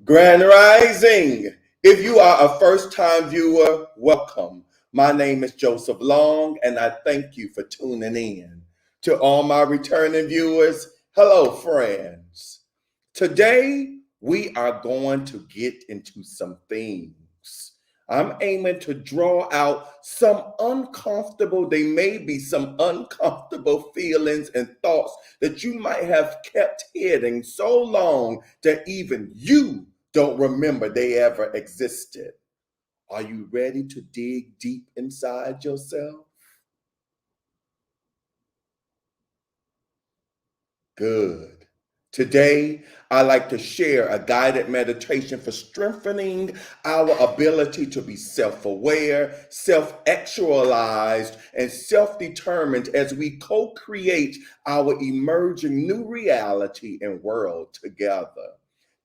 Grand Rising. If you are a first time viewer, welcome. My name is Joseph Long, and I thank you for tuning in. To all my returning viewers, hello, friends. Today, we are going to get into some things. I'm aiming to draw out they may be some uncomfortable feelings and thoughts that you might have kept hidden so long that even you don't remember they ever existed. Are you ready to dig deep inside yourself? Good. Today, I like to share a guided meditation for strengthening our ability to be self aware, self actualized, and self determined as we co create our emerging new reality and world together.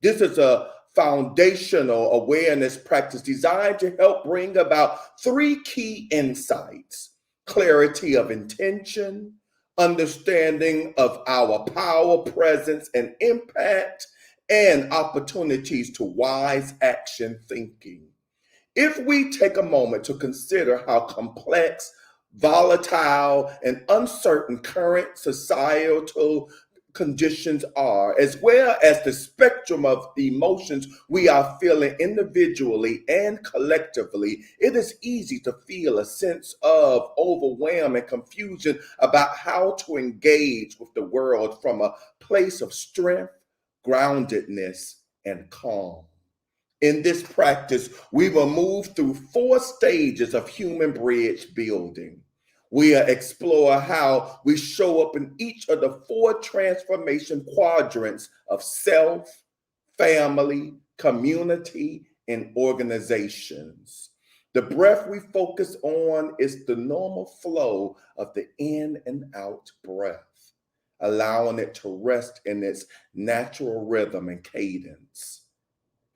This is a foundational awareness practice designed to help bring about three key insights: clarity of intention, understanding of our power, presence, and impact, and opportunities to wise action thinking. If we take a moment to consider how complex, volatile, and uncertain current societal conditions are, as well as the spectrum of emotions we are feeling individually and collectively, it is easy to feel a sense of overwhelm and confusion about how to engage with the world from a place of strength, groundedness, and calm. In this practice, we will move through four stages of human bridge building. We'll explore how we show up in each of the four transformation quadrants of self, family, community, and organizations. The breath we focus on is the normal flow of the in and out breath, allowing it to rest in its natural rhythm and cadence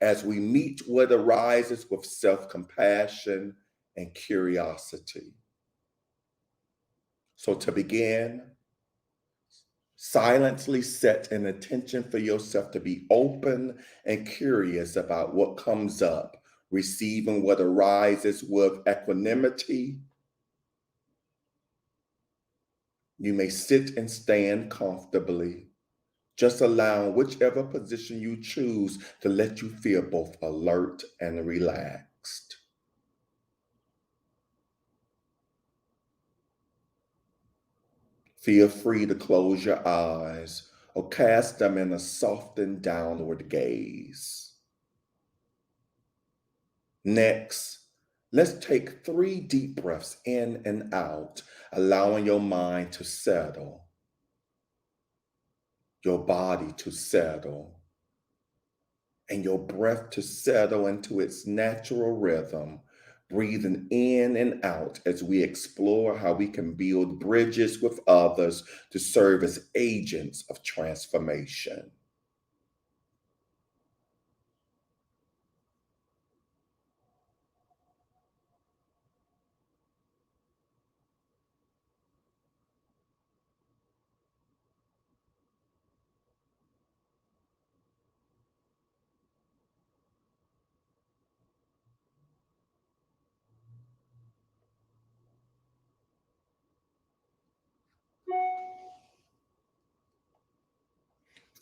as we meet what arises with self compassion and curiosity. So, to begin, silently set an intention for yourself to be open and curious about what comes up, receiving what arises with equanimity. You may sit and stand comfortably, just allowing whichever position you choose to let you feel both alert and relaxed. Feel free to close your eyes or cast them in a softened downward gaze. Next, let's take 3 deep breaths in and out, allowing your mind to settle, your body to settle, and your breath to settle into its natural rhythm, breathing in and out as we explore how we can build bridges with others to serve as agents of transformation.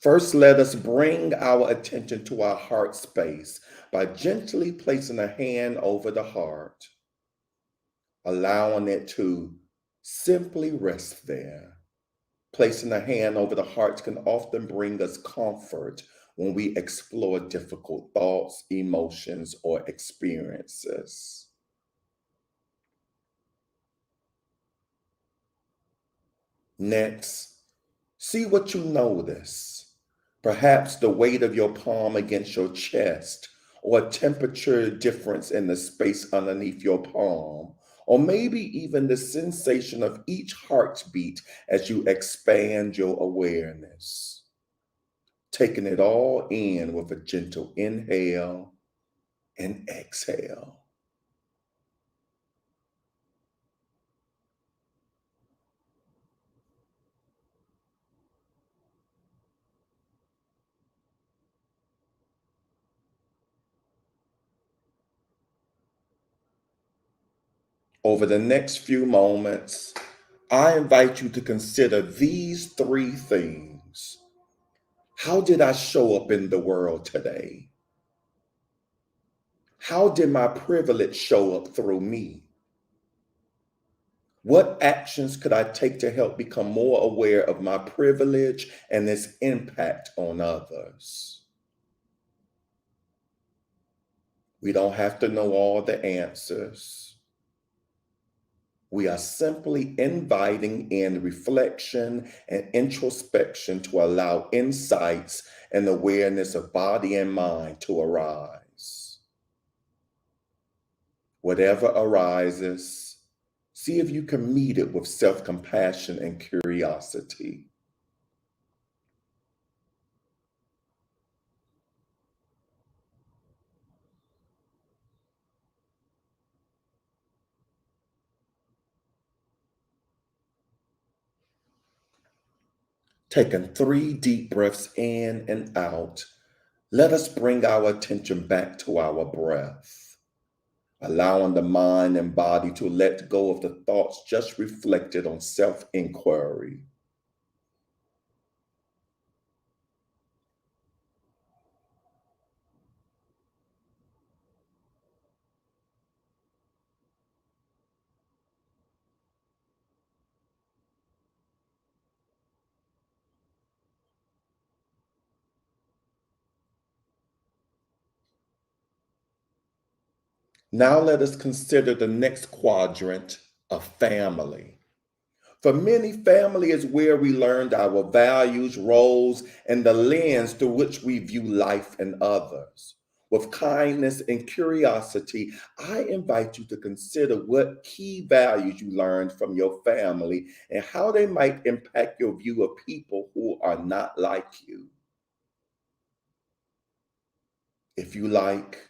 First, let us bring our attention to our heart space by gently placing a hand over the heart, allowing it to simply rest there. Placing a hand over the heart can often bring us comfort when we explore difficult thoughts, emotions, or experiences. Next, see what you notice. Perhaps the weight of your palm against your chest, or a temperature difference in the space underneath your palm, or maybe even the sensation of each heartbeat as you expand your awareness. Taking it all in with a gentle inhale and exhale. Over the next few moments, I invite you to consider these three things. How did I show up in the world today? How did my privilege show up through me? What actions could I take to help become more aware of my privilege and its impact on others? We don't have to know all the answers. We are simply inviting in reflection and introspection to allow insights and awareness of body and mind to arise. Whatever arises, see if you can meet it with self-compassion and curiosity. Taking 3 deep breaths in and out, let us bring our attention back to our breath, allowing the mind and body to let go of the thoughts just reflected on self-inquiry. Now let us consider the next quadrant of family. For many, family is where we learned our values, roles, and the lens through which we view life and others. With kindness and curiosity, I invite you to consider what key values you learned from your family and how they might impact your view of people who are not like you. If you like,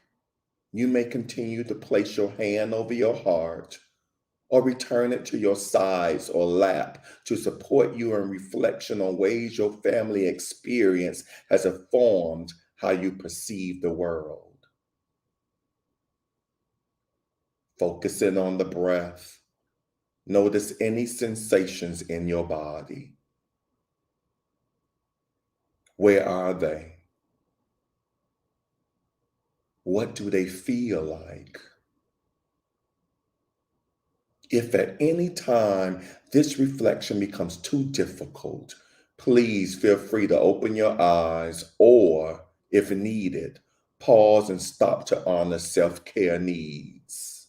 you may continue to place your hand over your heart or return it to your sides or lap to support you in reflection on ways your family experience has informed how you perceive the world. Focusing on the breath, notice any sensations in your body. Where are they? What do they feel like? If at any time this reflection becomes too difficult, please feel free to open your eyes or, if needed, pause and stop to honor self-care needs.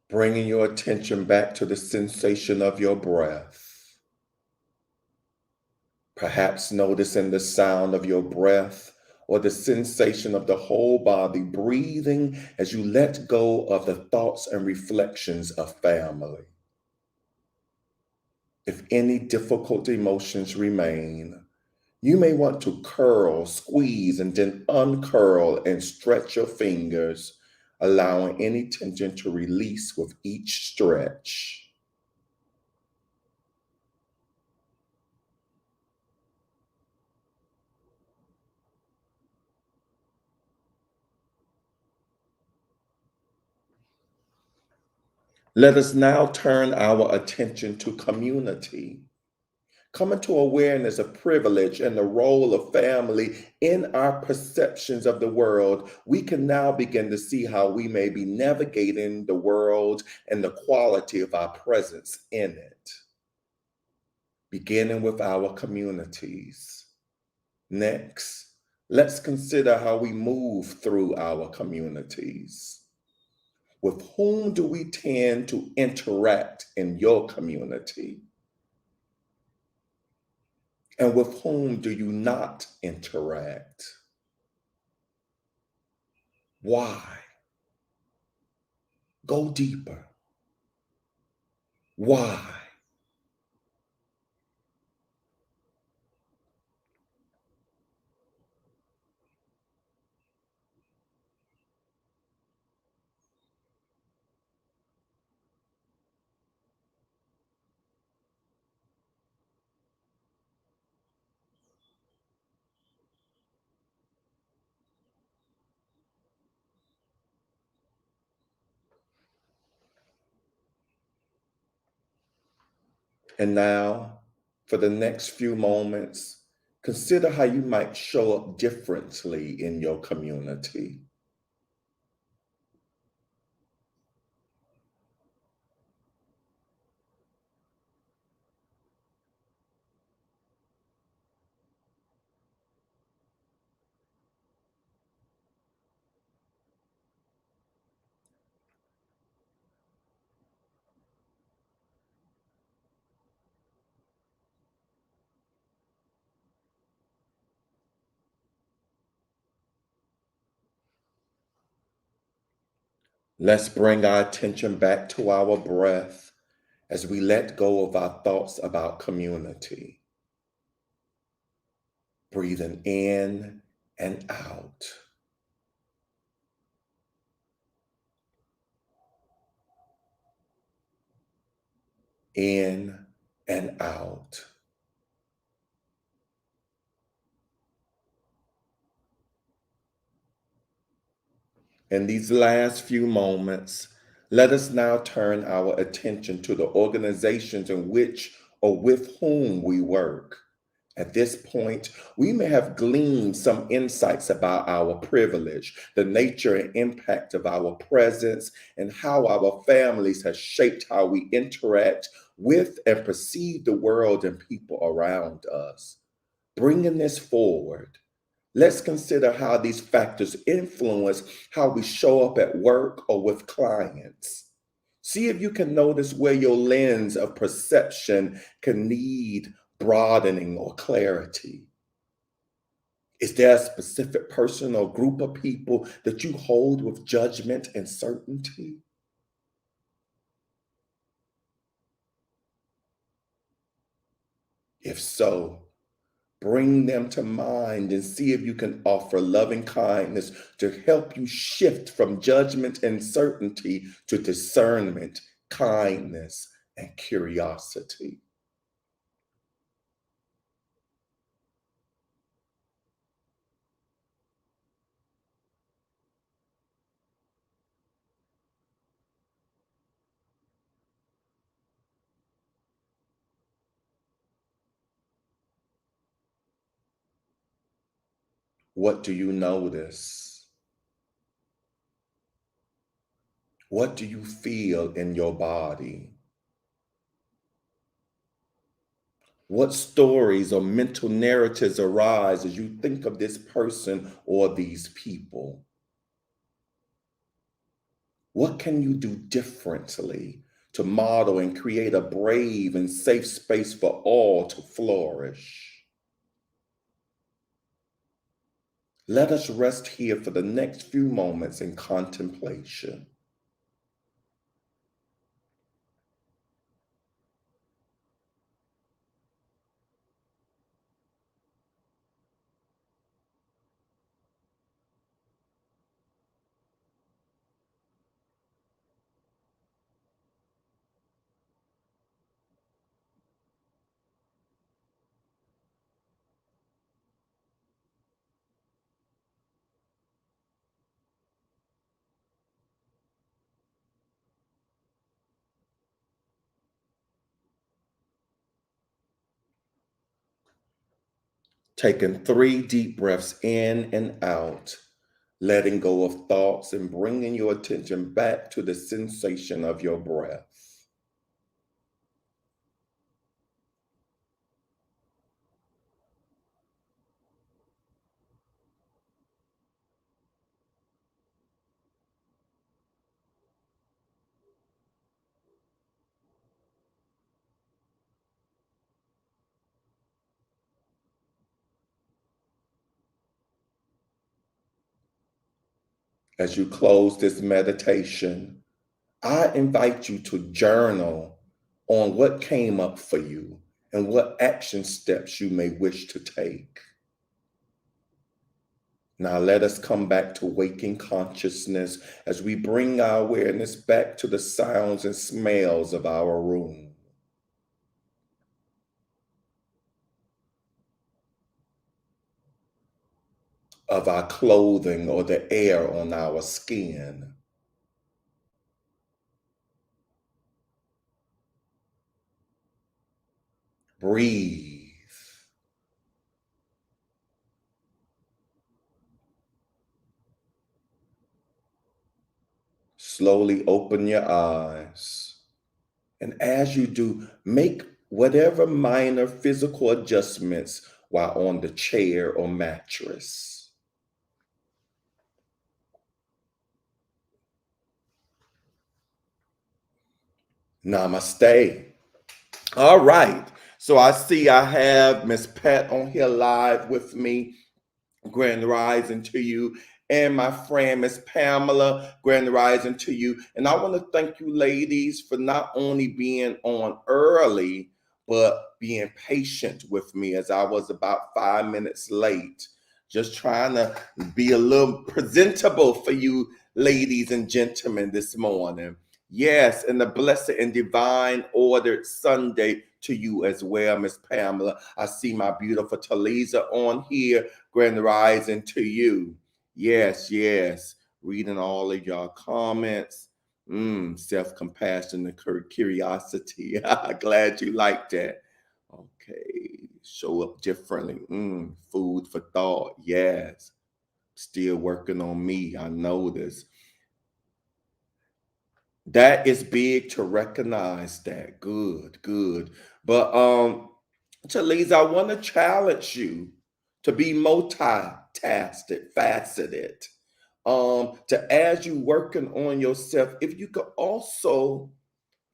Bringing your attention back to the sensation of your breath. Perhaps noticing the sound of your breath or the sensation of the whole body breathing as you let go of the thoughts and reflections of family. If any difficult emotions remain, you may want to curl, squeeze, and then uncurl and stretch your fingers, allowing any tension to release with each stretch. Let us now turn our attention to community. Coming to awareness of privilege and the role of family in our perceptions of the world, we can now begin to see how we may be navigating the world and the quality of our presence in it, beginning with our communities. Next, let's consider how we move through our communities. With whom do we tend to interact in your community? And with whom do you not interact? Why? Go deeper. Why? And now, for the next few moments, consider how you might show up differently in your community. Let's bring our attention back to our breath as we let go of our thoughts about community. Breathing in and out, in and out. In these last few moments, let us now turn our attention to the organizations in which or with whom we work. At this point, we may have gleaned some insights about our privilege, the nature and impact of our presence, and how our families have shaped how we interact with and perceive the world and people around us. Bringing this forward, let's consider how these factors influence how we show up at work or with clients. See if you can notice where your lens of perception can need broadening or clarity. Is there a specific person or group of people that you hold with judgment and certainty? If so, bring them to mind and see if you can offer loving kindness to help you shift from judgment and certainty to discernment, kindness, and curiosity. What do you notice? What do you feel in your body? What stories or mental narratives arise as you think of this person or these people? What can you do differently to model and create a brave and safe space for all to flourish? Let us rest here for the next few moments in contemplation. Taking 3 deep breaths in and out, letting go of thoughts and bringing your attention back to the sensation of your breath. As you close this meditation, I invite you to journal on what came up for you and what action steps you may wish to take. Now let us come back to waking consciousness as we bring our awareness back to the sounds and smells of our room, of our clothing or the air on our skin. Breathe. Slowly open your eyes. And as you do, make whatever minor physical adjustments while on the chair or mattress. Namaste. All right. So I see I have Miss Pat on here live with me. Grand rising to you. And my friend, Miss Pamela, grand rising to you. And I want to thank you, ladies, for not only being on early, but being patient with me as I was about 5 minutes late. Just trying to be a little presentable for you, ladies and gentlemen, this morning. Yes, and the blessed and divine ordered Sunday to you as well, Miss Pamela. I see my beautiful Talisa on here. Grand rising to you. Yes, yes. Reading all of y'all comments. Self-compassion and curiosity. Glad you like that. Okay. Show up differently. Food for thought. Yes. Still working on me. I know this. That is big to recognize that. Good, good. But Talisa, I want to challenge you to be multitasted, faceted. To as you working on yourself, if you could also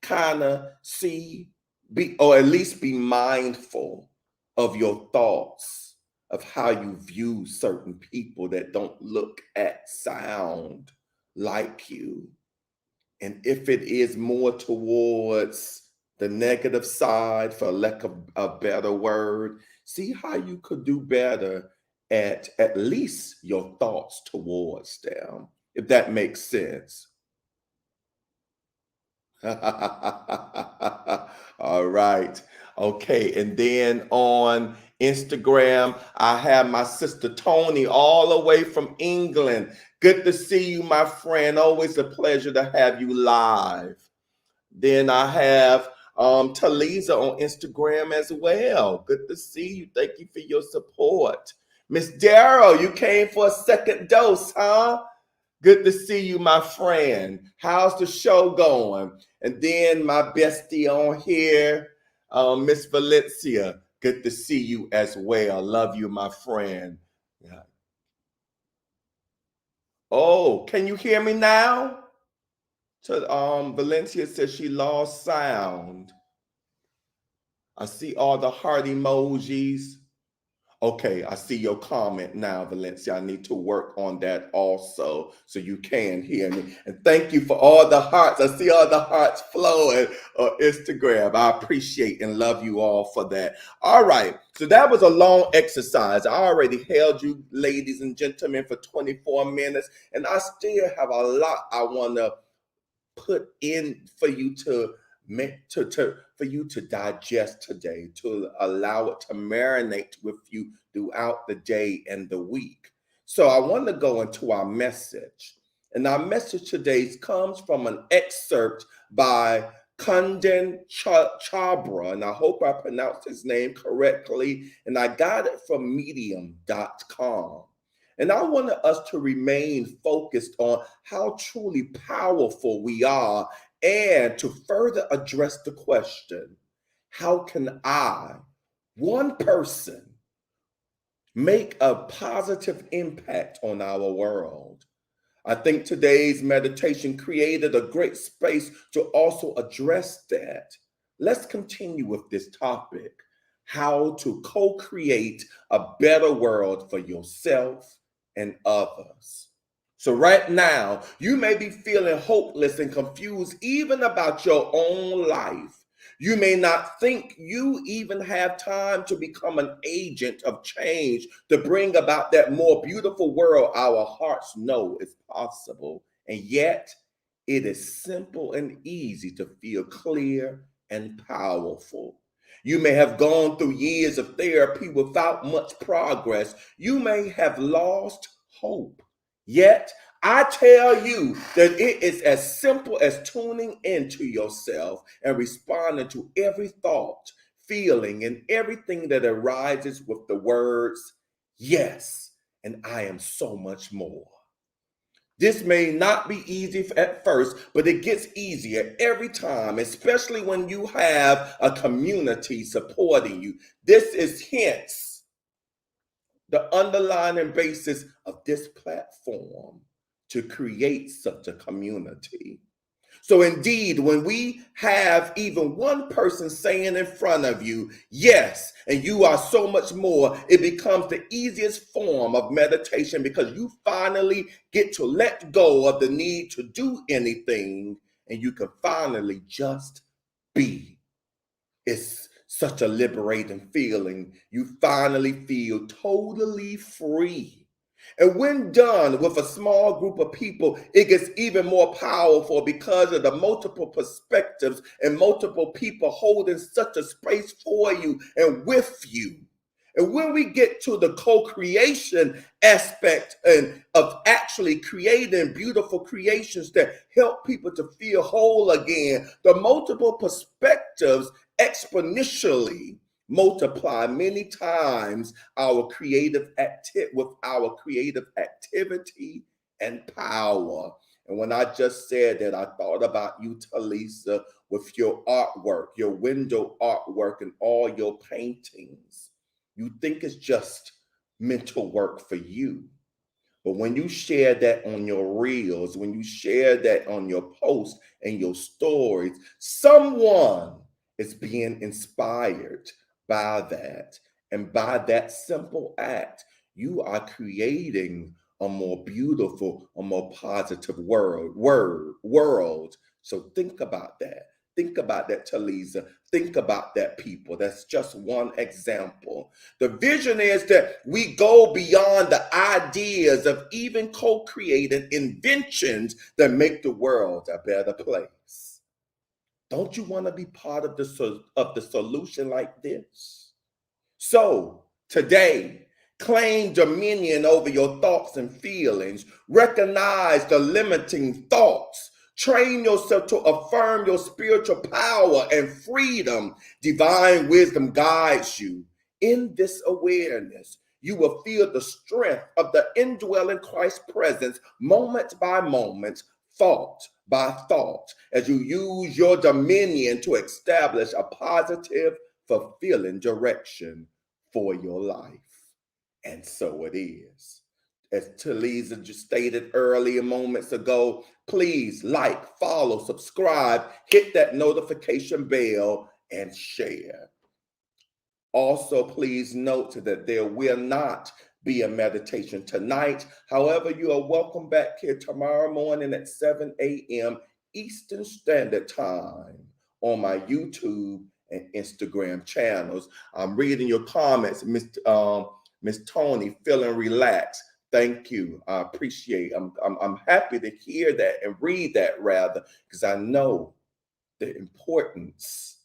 kind of see, be or at least be mindful of your thoughts, of how you view certain people that don't look, act, sound like you. And if it is more towards the negative side, for lack of a better word, see how you could do better at least your thoughts towards them, if that makes sense. All right. Okay. And then on Instagram, I have my sister Tony all the way from England. Good to see you, my friend. Always a pleasure to have you live. Then I have Talisa on Instagram as well. Good to see you. Thank you for your support. Miss Darrow, you came for a second dose, huh? Good to see you, my friend. How's the show going? And then my bestie on here, Miss Valencia. Good to see you as well. Love you, my friend. Yeah. Oh, can you hear me now? So, Valencia says she lost sound. I see all the heart emojis. Okay, I see your comment now, Valencia. I need to work on that also so you can hear me. And thank you for all the hearts. I see all the hearts flowing on Instagram. I appreciate and love you all for that. All right, so that was a long exercise. I already held you, ladies and gentlemen, for 24 minutes, and I still have a lot I want to put in for you to make for you to digest today, to allow it to marinate with you throughout the day and the week. So I want to go into our message. And our message today comes from an excerpt by Kundan Chabra, and I hope I pronounced his name correctly, and I got it from medium.com. And I want us to remain focused on how truly powerful we are and to further address the question, how can I, one person, make a positive impact on our world? I think today's meditation created a great space to also address that. Let's continue with this topic, how to co-create a better world for yourself and others. So right now, you may be feeling hopeless and confused even about your own life. You may not think you even have time to become an agent of change to bring about that more beautiful world our hearts know is possible. And yet, it is simple and easy to feel clear and powerful. You may have gone through years of therapy without much progress. You may have lost hope. Yet, I tell you that it is as simple as tuning into yourself and responding to every thought, feeling, and everything that arises with the words, yes, and I am so much more. This may not be easy at first, but it gets easier every time, especially when you have a community supporting you. This is hence the underlying basis of this platform to create such a community. So, indeed, when we have even one person saying in front of you, yes, and you are so much more, it becomes the easiest form of meditation because you finally get to let go of the need to do anything and you can finally just be. It's such a liberating feeling. You finally feel totally free. And when done with a small group of people, it gets even more powerful because of the multiple perspectives and multiple people holding such a space for you and with you. And when we get to the co-creation aspect and of actually creating beautiful creations that help people to feel whole again, the multiple perspectives exponentially multiply many times with our creative activity and power. And when I just said that, I thought about you, Talisa, with your artwork, your window artwork, and all your paintings. You think it's just mental work for you. But when you share that on your reels, when you share that on your posts and your stories, someone is being inspired by that. And by that simple act, you are creating a more beautiful, a more positive world. So think about that. Think about that, Talisa. Think about that, people. That's just one example. The vision is that we go beyond the ideas of even co-creating inventions that make the world a better place. Don't you want to be part of the solution like this? So, today, claim dominion over your thoughts and feelings. Recognize the limiting thoughts. Train yourself to affirm your spiritual power and freedom. Divine wisdom guides you. In this awareness, you will feel the strength of the indwelling Christ presence moment by moment, thought by thought, as you use your dominion to establish a positive, fulfilling direction for your life. And so it is. As Talisa just stated earlier moments ago, please like, follow, subscribe, hit that notification bell, and share. Also, please note that there will not be a meditation tonight. However, you are welcome back here tomorrow morning at 7 a.m. Eastern Standard Time on my YouTube and Instagram channels. I'm reading your comments, Miss Tony, feeling relaxed. Thank you. I appreciate it. I'm happy to hear that and read that rather, because I know the importance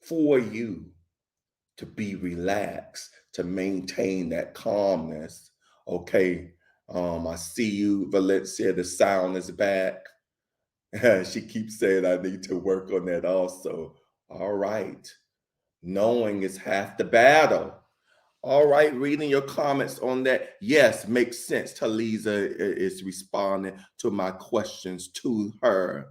for you to be relaxed, to maintain that calmness. Okay. I see you, Valencia. The sound is back. She keeps saying I need to work on that also. All right. Knowing is half the battle. All right, reading your comments on that. Yes, makes sense. Talisa is responding to my questions to her.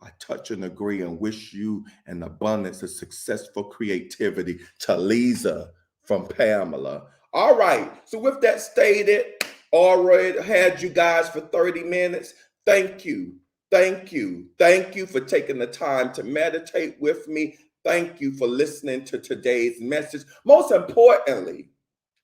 I touch and agree and wish you an abundance of successful creativity. Talisa from Pamela. All right. So with that stated, already had you guys for 30 minutes. Thank you. Thank you. Thank you for taking the time to meditate with me. Thank you for listening to today's message. Most importantly,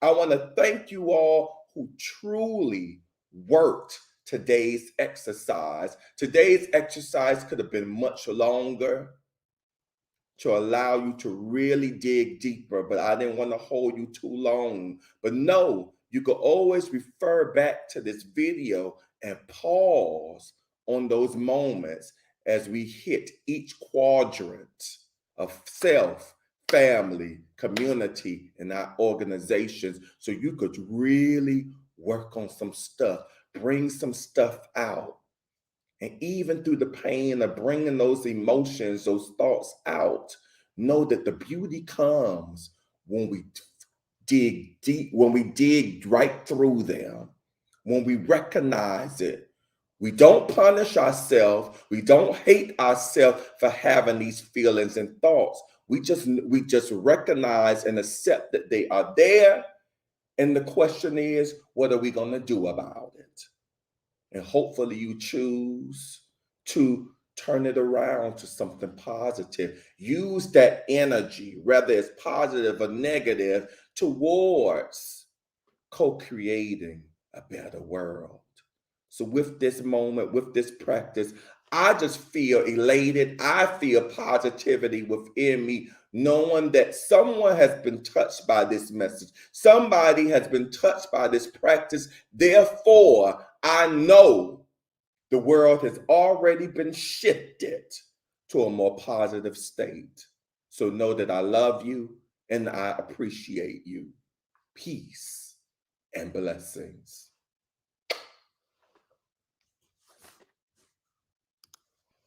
I want to thank you all who truly worked today's exercise. Today's exercise could have been much longer to allow you to really dig deeper, but I didn't want to hold you too long. But no, you could always refer back to this video and pause on those moments as we hit each quadrant of self, family, community, and our organizations so you could really work on some stuff, bring some stuff out. And even through the pain of bringing those emotions, those thoughts out, know that the beauty comes when we dig deep, when we dig right through them, when we recognize it. We don't punish ourselves. We don't hate ourselves for having these feelings and thoughts. We just recognize and accept that they are there. And the question is, what are we going to do about it? And hopefully you choose to turn it around to something positive. Use that energy, whether it's positive or negative, towards co-creating a better world. So with this moment, with this practice, I just feel elated. I feel positivity within me, knowing that someone has been touched by this message. Somebody has been touched by this practice. Therefore, I know the world has already been shifted to a more positive state. So know that I love you and I appreciate you. Peace and blessings.